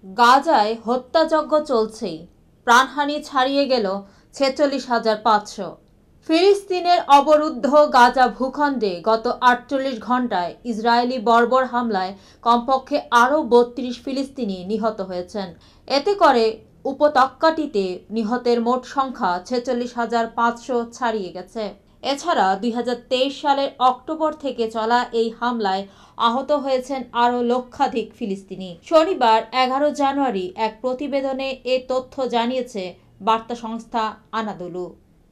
গাজায় হত্যাযজ্ঞ চলছেই, প্রাণহানি ছাড়িয়ে গেল ৪৬,৫০০। ফিলিস্তিনের অবরুদ্ধ গাজা ভূখণ্ডে গত ৪৮ ঘণ্টায় ইসরায়েলি বর্বর হামলায় কমপক্ষে আরও ৩২ ফিলিস্তিনি নিহত হয়েছেন। এতে করে উপত্যকাটিতে নিহতের মোট সংখ্যা ৪৬,৫০০ ছাড়িয়ে গেছে। এছাড়া ২০২৩ সালের অক্টোবর থেকে চলা এই হামলায় আহত হয়েছেন আরও লক্ষাধিক ফিলিস্তিনি। শনিবার ১১ জানুয়ারি এক প্রতিবেদনে এ তথ্য জানিয়েছে বার্তা সংস্থা আনাদোলু।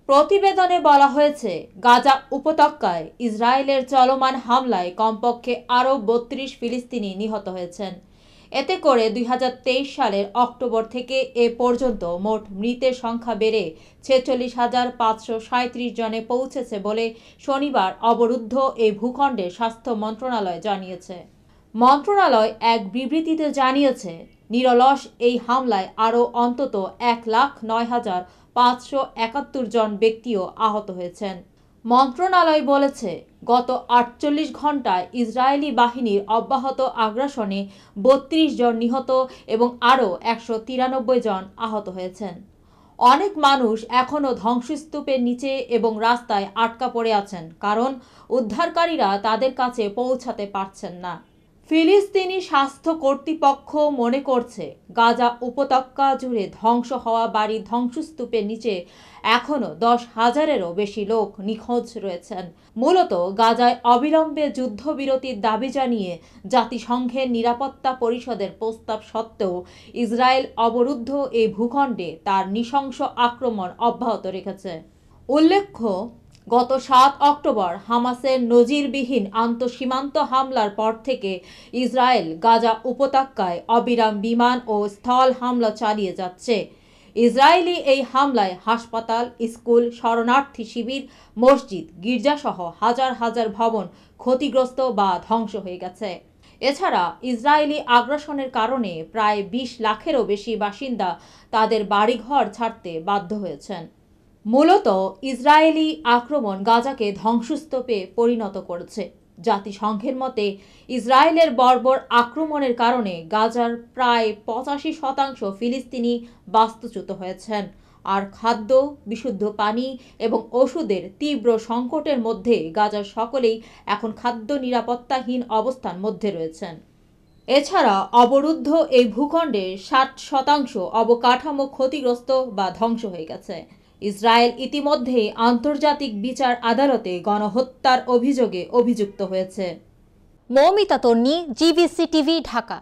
প্রতিবেদনে বলা হয়েছে, গাজা উপত্যকায় ইসরায়েলের চলমান হামলায় কমপক্ষে আরও ৩২ ফিলিস্তিনি নিহত হয়েছেন। এতে করে ২০২৩ সালের অক্টোবর থেকে এ পর্যন্ত মোট মৃতের সংখ্যা বেড়ে ৪৬,৫৩৭ জনে পৌঁছেছে বলে শনিবার অবরুদ্ধ এই ভূখণ্ডের স্বাস্থ্য মন্ত্রণালয় জানিয়েছে। মন্ত্রণালয় এক বিবৃতিতে জানিয়েছে, নিরলস এই হামলায় আরও অন্তত ১,০৯,৫৭১ জন ব্যক্তিও আহত হয়েছেন। মন্ত্রণালয় বলেছে, গত ৪৮ ঘণ্টায় ইসরায়েলি বাহিনীর অব্যাহত আগ্রাসনে ৩২ জন নিহত এবং আরও ১৯৩ জন আহত হয়েছেন। অনেক মানুষ এখনও ধ্বংসস্তূপের নিচে এবং রাস্তায় আটকা পড়ে আছেন, কারণ উদ্ধারকারীরা তাদের কাছে পৌঁছাতে পারছেন না। ফিলিস্তিনি স্বাস্থ্য কর্তৃপক্ষ মনে করছে, গাজা উপত্যকা জুড়ে ধ্বংস হওয়া বাড়ির ধ্বংসস্তূপের নিচে এখনও ১০,০০০-এরও বেশি লোক নিখোঁজ রয়েছেন। মূলত গাজায় অবিলম্বে যুদ্ধবিরতির দাবি জানিয়ে জাতিসংঘের নিরাপত্তা পরিষদের প্রস্তাব সত্ত্বেও ইসরায়েল অবরুদ্ধ এই ভূখণ্ডে তার নৃশংস আক্রমণ অব্যাহত রেখেছে। উল্লেখ্য, গত ৭ অক্টোবর হামাসের নজিরবিহীন আন্তঃসীমান্ত হামলার পর থেকে ইসরায়েল গাজা উপত্যকায় অবিরাম বিমান ও স্থল হামলা চালিয়ে যাচ্ছে। ইসরায়েলি এই হামলায় হাসপাতাল, স্কুল, শরণার্থী শিবির, মসজিদ, গির্জাসহ হাজার হাজার ভবন ক্ষতিগ্রস্ত বা ধ্বংস হয়ে গেছে। এছাড়া ইসরায়েলি আগ্রাসনের কারণে প্রায় ২০ লাখেরও বেশি বাসিন্দা তাদের বাড়িঘর ছাড়তে বাধ্য হয়েছেন। মূলত ইসরায়েলি আক্রমণ গাজাকে ধ্বংসস্তূপে পরিণত করেছে। জাতিসংঘের মতে, ইসরায়েলের বর্বর আক্রমণের কারণে গাজার প্রায় ৮৫% ফিলিস্তিনি বাস্তুচ্যুত হয়েছেন, আর খাদ্য, বিশুদ্ধ পানি এবং ওষুধের তীব্র সংকটের মধ্যে গাজার সকলেই এখন খাদ্য নিরাপত্তাহীন অবস্থার মধ্যে রয়েছেন। এছাড়া অবরুদ্ধ এই ভূখণ্ডে ৬০% অবকাঠামো ক্ষতিগ্রস্ত বা ধ্বংস হয়ে গেছে। ইসরায়েল ইতিমধ্যেই আন্তর্জাতিক বিচার আদালতে গণহত্যার অভিযোগে অভিযুক্ত হয়েছে। মৌমিতা তন্নি, জিবিসি টিভি, ঢাকা।